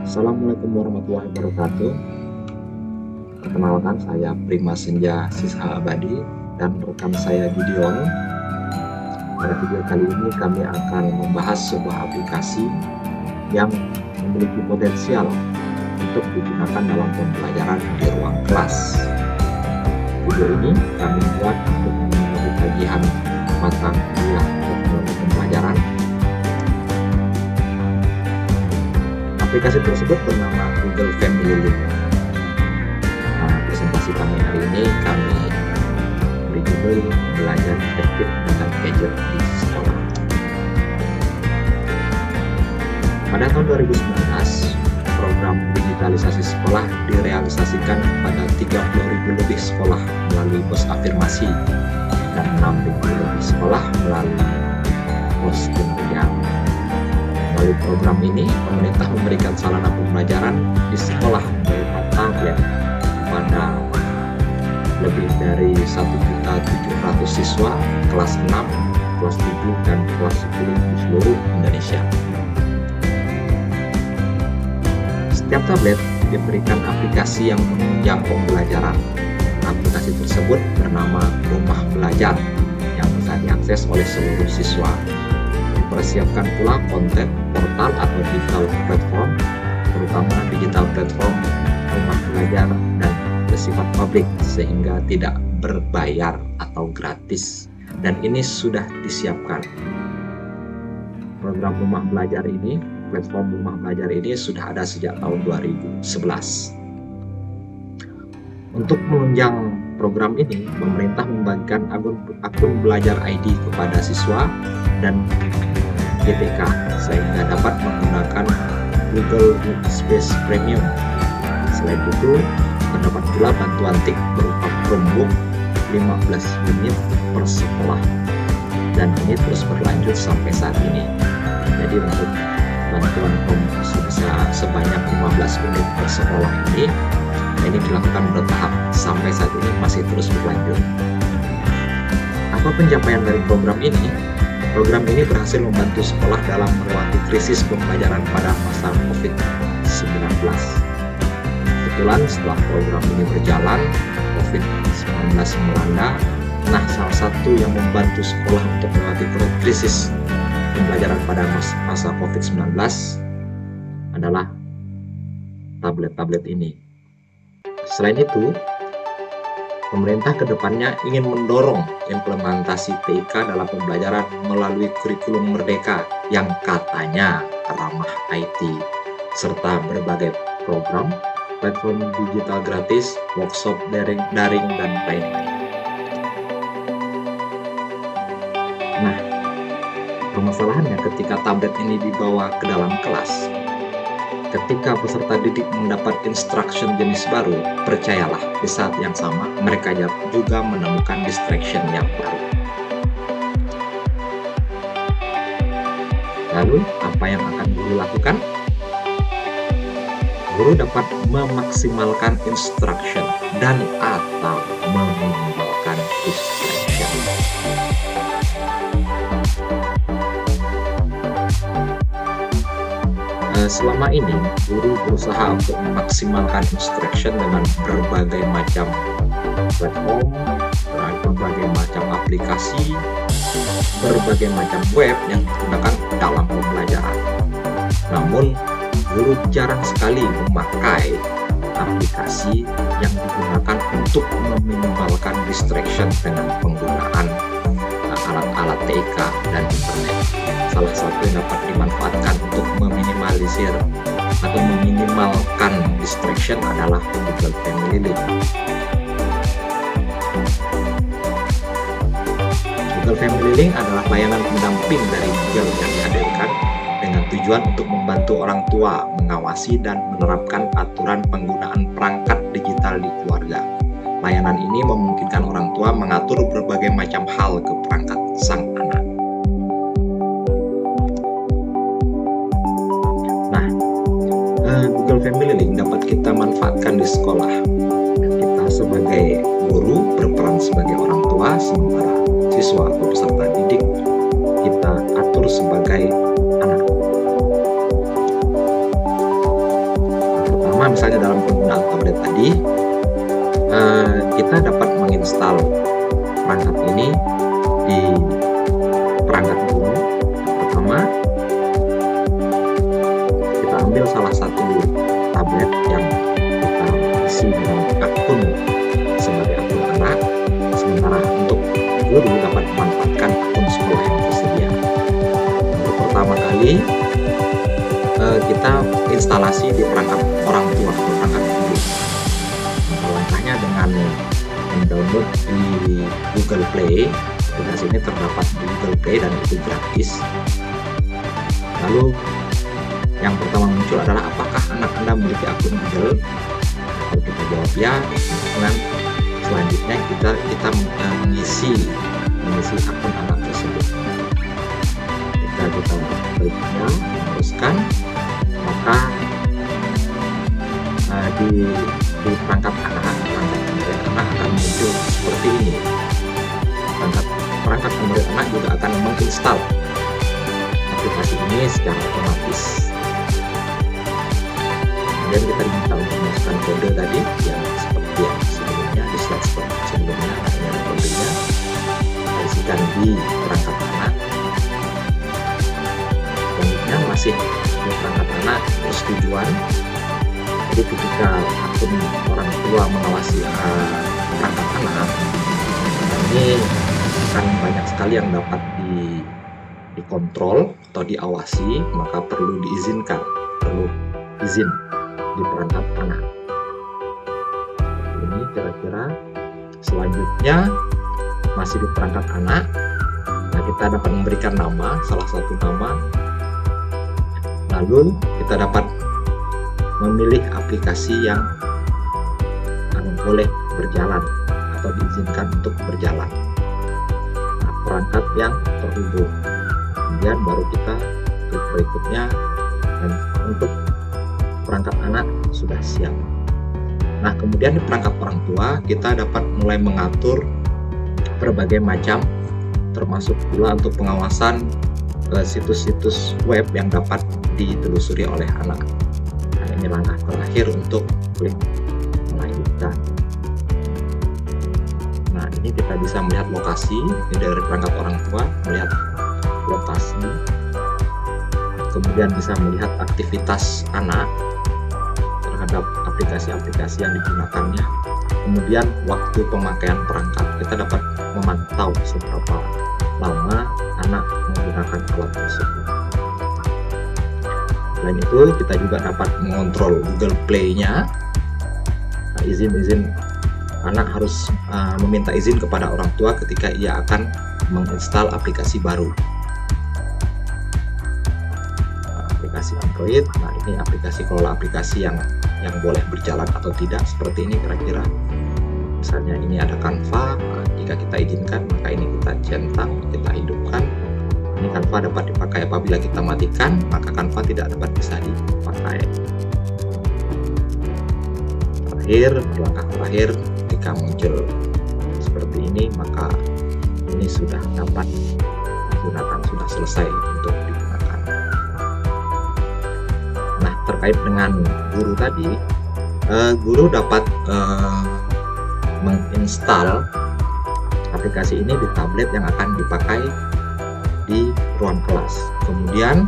Assalamualaikum warahmatullahi wabarakatuh. Perkenalkan, saya Prima Senja Sisha Abadi dan rekan saya Gideon. Pada video kali ini kami akan membahas sebuah aplikasi yang memiliki potensial untuk digunakan dalam pembelajaran di ruang kelas. Video ini kami buat untuk memenuhi tagihan mata kuliah teknologi pembelajaran. Aplikasi tersebut bernama Google Family Link. Presentasi kami hari ini kami beri judul belajar efektif dengan gadget di sekolah. Pada tahun 2019, program digitalisasi sekolah direalisasikan pada 30.000 lebih sekolah melalui pos afirmasi dan 6.000 lebih sekolah melalui pos kinerja. Melalui program ini, pemerintah memberikan sarana pembelajaran di sekolah berupa tablet kepada lebih dari 1.700.000 siswa kelas 6, kelas 7, dan kelas 10 di seluruh Indonesia. Setiap tablet diberikan aplikasi yang menunjang pembelajaran. Aplikasi tersebut bernama Rumah Belajar yang bisa diakses oleh seluruh siswa. Dipersiapkan pula konten, portal atau digital platform, terutama digital platform Rumah Belajar dan bersifat publik sehingga tidak berbayar atau gratis, dan ini sudah disiapkan. Program Rumah Belajar ini, platform Rumah Belajar ini sudah ada sejak tahun 2011. Untuk menunjang program ini, pemerintah membagikan akun belajar ID kepada siswa dan GTK sehingga dapat menggunakan Google Workspace Premium. Selain itu, terdapat pula bantuan TIK berupa Chromebook 15 unit per sekolah, dan ini terus berlanjut sampai saat ini. Jadi untuk bantuan Chromebook sebesar sebanyak 15 unit per sekolah ini dilakukan bertahap sampai saat ini masih terus berlanjut. Apa pencapaian dari program ini? Program ini berhasil membantu sekolah dalam melewati krisis pembelajaran pada masa COVID-19. Kebetulan setelah program ini berjalan, COVID-19 melanda. Nah, salah satu yang membantu sekolah untuk melewati krisis pembelajaran pada masa COVID-19 adalah tablet-tablet ini. Selain itu, pemerintah kedepannya ingin mendorong implementasi TIK dalam pembelajaran melalui kurikulum Merdeka yang katanya ramah IT, serta berbagai program, platform digital gratis, workshop daring, dan lainnya. Nah, permasalahannya ketika tablet ini dibawa ke dalam kelas, ketika peserta didik mendapat instruction jenis baru, percayalah di saat yang sama mereka juga menemukan distraction yang baru. Lalu, apa yang akan guru lakukan? Guru dapat memaksimalkan instruction dan atau meminimalkan distraction. Selama ini, guru berusaha untuk memaksimalkan instruction dengan berbagai macam platform, berbagai macam aplikasi, berbagai macam web yang digunakan dalam pembelajaran. Namun, guru jarang sekali memakai aplikasi yang digunakan untuk meminimalkan distraction dengan penggunaan alat-alat TIK dan internet. Salah satu yang dapat dimanfaatkan untuk meminimalisir atau meminimalkan distraction adalah Google Family Link. Google Family Link adalah layanan pendamping dari Google yang dihadirkan dengan tujuan untuk membantu orang tua mengawasi dan menerapkan aturan penggunaan perangkat digital di keluarga. Layanan ini memungkinkan orang tua mengatur berbagai macam hal ke perangkat sang anak. Nah, Google Family Link dapat kita manfaatkan di sekolah. Kita sebagai guru berperan sebagai orang tua, sementara siswa atau peserta didik kita atur sebagai anak. misalnya dalam penggunaan tablet tadi, kita dapat menginstal perangkat ini di perangkat guru. Pertama, kita ambil salah satu tablet yang kita isi dengan akun sebagai akun anak, sementara untuk guru dapat memanfaatkan akun sekolah yang tersedia. Untuk pertama kali kita instalasi di perangkat orang tua, perangkat guru. Langkahnya dengan mendownload di Google Play. Aplikasi ini terdapat di Google Play dan itu gratis. Lalu yang pertama muncul adalah apakah anak Anda memiliki akun Google? Kalau kita jawab ya, dengan selanjutnya kita mengisi akun anak tersebut. Kita berikutnya meneruskan, maka di perangkat anak akan muncul seperti ini. Perangkat Android anak juga akan menginstal aplikasi ini secara otomatis. Kemudian kita diminta untuk memasukkan kode tadi yang seperti yang sebelumnya, di slide seperti sebelumnya, ada kodenya. Kita isikan di perangkat anak. Selanjutnya masih di perangkat anak persetujuan. Jadi ketika akun orang tua mengawasi perangkat anak, ini akan banyak sekali yang dapat dikontrol atau diawasi, maka perlu izin di perangkat anak. Ini kira-kira. Selanjutnya masih di perangkat anak. Nah, kita dapat memberikan nama, salah satu nama. Lalu kita dapat memilih aplikasi yang boleh berjalan atau diizinkan untuk berjalan. Nah, perangkat yang terhubung. Kemudian baru kita klik berikutnya, dan untuk perangkat anak sudah siap. Nah, kemudian di perangkat orang tua kita dapat mulai mengatur berbagai macam, termasuk pula untuk pengawasan situs-situs web yang dapat ditelusuri oleh anak. Nah, ini langkah terakhir untuk klik melanjutkan. Nah, ini kita bisa melihat lokasi. Ini dari perangkat orang tua, melihat lokasi, kemudian bisa melihat aktivitas anak terhadap aplikasi-aplikasi yang digunakannya, kemudian waktu pemakaian perangkat. Kita dapat memantau seberapa lama anak menggunakan alat tersebut. Selain itu, kita juga dapat mengontrol Google Play-nya. Nah, izin-izin anak harus meminta izin kepada orang tua ketika ia akan menginstal aplikasi baru. Aplikasi Android, nah ini aplikasi kelola aplikasi yang boleh berjalan atau tidak, seperti ini kira-kira. Misalnya ini ada Canva, jika kita izinkan maka ini kita centang, kita hidupkan. Ini Canva dapat dipakai apabila kita matikan, maka Canva tidak dapat bisa dipakai. Langkah terakhir, ketika muncul seperti ini, maka ini sudah dapat digunakan, sudah selesai untuk digunakan. Nah, terkait dengan guru tadi, guru dapat menginstal aplikasi ini di tablet yang akan dipakai di ruang kelas. Kemudian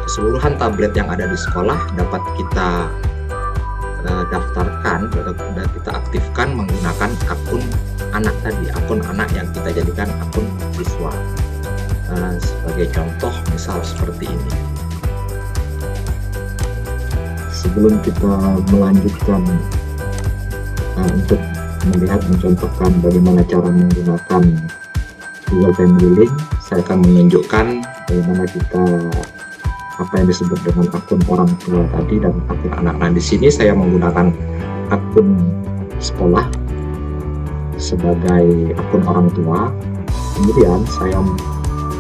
keseluruhan tablet yang ada di sekolah dapat kita daftarkan atau kita aktifkan menggunakan akun anak tadi, akun anak yang kita jadikan akun siswa. Sebagai contoh, misal seperti ini. Sebelum kita melanjutkan untuk melihat mencontohkan bagaimana cara menggunakan Google Family Link, saya akan menunjukkan bagaimana kita apa yang disebut dengan akun orang tua tadi dan akun anak. Nah, di sini saya menggunakan akun sekolah sebagai akun orang tua. Kemudian saya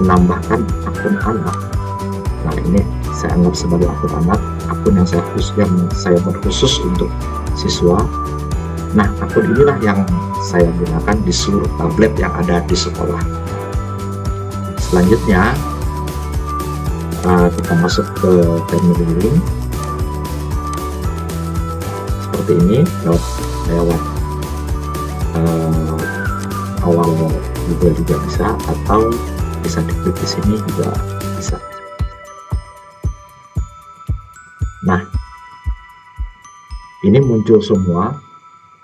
menambahkan akun anak. Nah, ini saya anggap sebagai akun anak, akun yang saya berkhusus untuk siswa. Nah, akun inilah yang saya gunakan di seluruh tablet yang ada di sekolah. Selanjutnya kita masuk ke Family Link. seperti ini lewat awal Google juga bisa, atau bisa diklik di sini juga bisa. Nah, ini muncul semua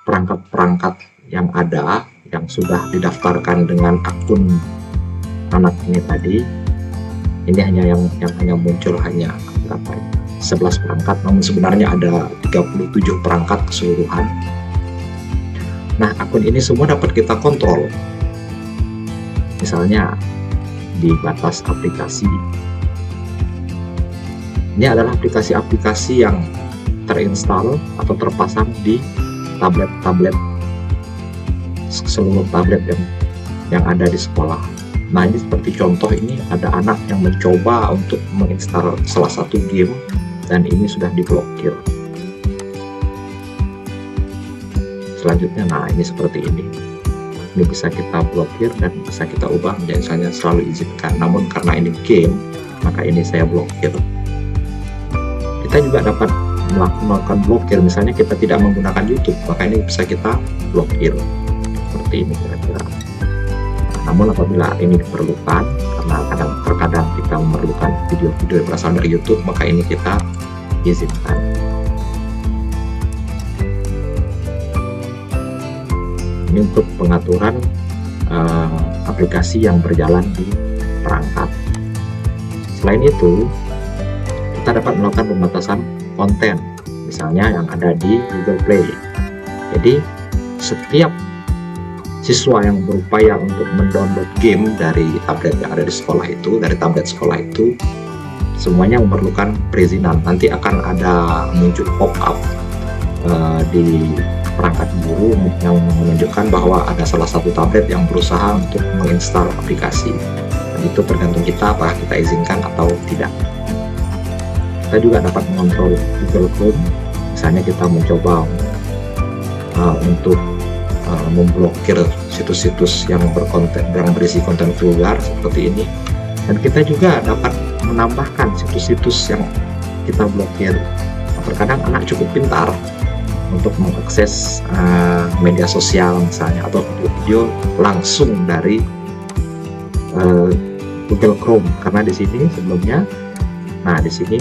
perangkat-perangkat yang ada yang sudah didaftarkan dengan akun anak ini tadi. Ini hanya yang hanya muncul hanya berapa ya? 11 perangkat, namun sebenarnya ada 37 perangkat keseluruhan. Nah, akun ini semua dapat kita kontrol. Misalnya di batas aplikasi. Ini adalah aplikasi-aplikasi yang terinstall atau terpasang di tablet-tablet, seluruh tablet yang ada di sekolah. Nah, ini seperti contoh, ini ada anak yang mencoba untuk menginstal salah satu game dan ini sudah diblokir. Selanjutnya, nah ini seperti ini. Ini bisa kita blokir dan bisa kita ubah menjadi misalnya selalu izinkan. Namun karena ini game, maka ini saya blokir. Kita juga dapat melakukan blokir, misalnya kita tidak menggunakan YouTube, maka ini bisa kita blokir seperti ini kira-kira. Namun apabila ini diperlukan, karena terkadang kita memerlukan video-video yang berasal dari YouTube, maka ini kita izinkan. Ini untuk pengaturan aplikasi yang berjalan di perangkat. Selain itu, kita dapat melakukan pembatasan konten, misalnya yang ada di Google Play. Jadi setiap siswa yang berupaya untuk mendownload game dari tablet yang ada di sekolah itu, dari tablet sekolah itu, semuanya memerlukan perizinan. Nanti akan ada muncul pop-up di perangkat guru yang menunjukkan bahwa ada salah satu tablet yang berusaha untuk menginstal aplikasi. Dan itu tergantung kita apakah kita izinkan atau tidak. Kita juga dapat mengontrol Google Chrome. Misalnya kita mencoba untuk memblokir situs-situs yang berisi konten vulgar seperti ini. Dan kita juga dapat menambahkan situs-situs yang kita blokir. Terkadang anak cukup pintar untuk mengakses media sosial misalnya, atau video-video langsung dari Google Chrome, karena di sini sebelumnya, nah di sini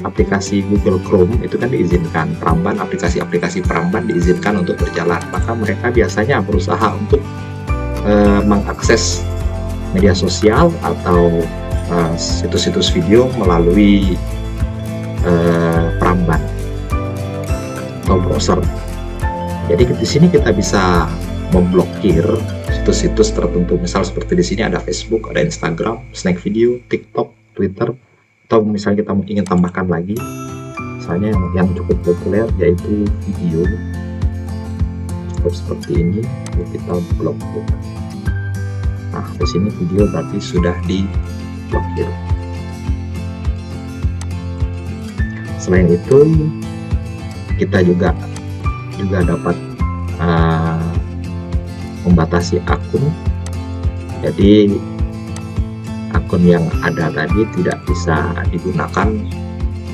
aplikasi Google Chrome itu kan diizinkan, peramban aplikasi-aplikasi peramban diizinkan untuk berjalan, maka mereka biasanya berusaha untuk mengakses media sosial atau situs-situs video melalui peramban atau browser. Jadi di sini kita bisa memblokir situs-situs tertentu, misal seperti di sini ada Facebook, ada Instagram, Snack Video, TikTok, Twitter, atau misalnya kita ingin tambahkan lagi, misalnya yang cukup populer yaitu video, seperti ini, kita blokir. Nah, di sini video berarti sudah diblokir. Selain itu, kita juga dapat membatasi akun. Jadi akun yang ada tadi tidak bisa digunakan.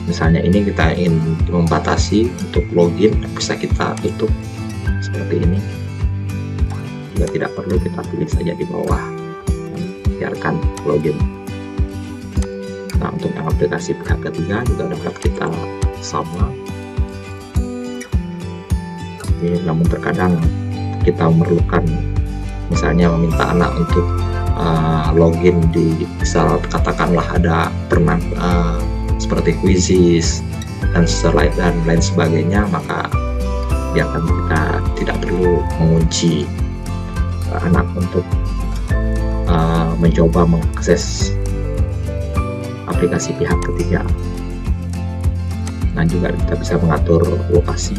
Misalnya ini kita ingin membatasi untuk login, bisa kita tutup seperti ini. Juga tidak perlu, kita pilih saja di bawah, biarkan login. Nah, untuk yang aplikasi pihak ketiga juga dapat kita sama. Namun terkadang kita memerlukan, misalnya meminta anak untuk login di, misal katakanlah ada pernah seperti quizzes dan lain sebagainya, maka biarkan, kita tidak perlu mengunci anak untuk mencoba mengakses aplikasi pihak ketiga. Nah, juga kita bisa mengatur lokasi.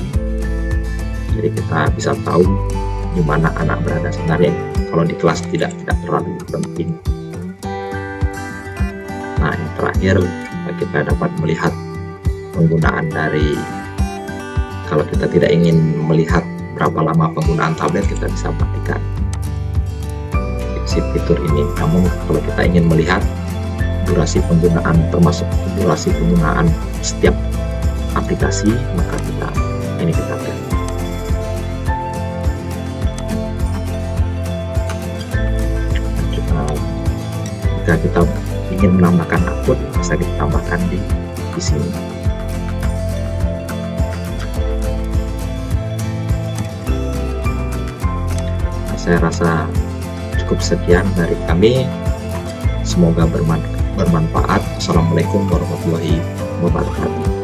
Jadi kita bisa tahu di mana anak berada sebenarnya. Kalau di kelas tidak terlalu penting. Nah, yang terakhir kita dapat melihat penggunaan dari, kalau kita tidak ingin melihat berapa lama penggunaan tablet, kita bisa matikan si fitur ini. Namun kalau kita ingin melihat durasi penggunaan, termasuk durasi penggunaan setiap aplikasi, maka kita Ini kita pilih. Jika kita ingin menambahkan akun, bisa kita tambahkan di sini. Saya rasa cukup sekian dari kami. Semoga bermanfaat. Assalamualaikum warahmatullahi wabarakatuh.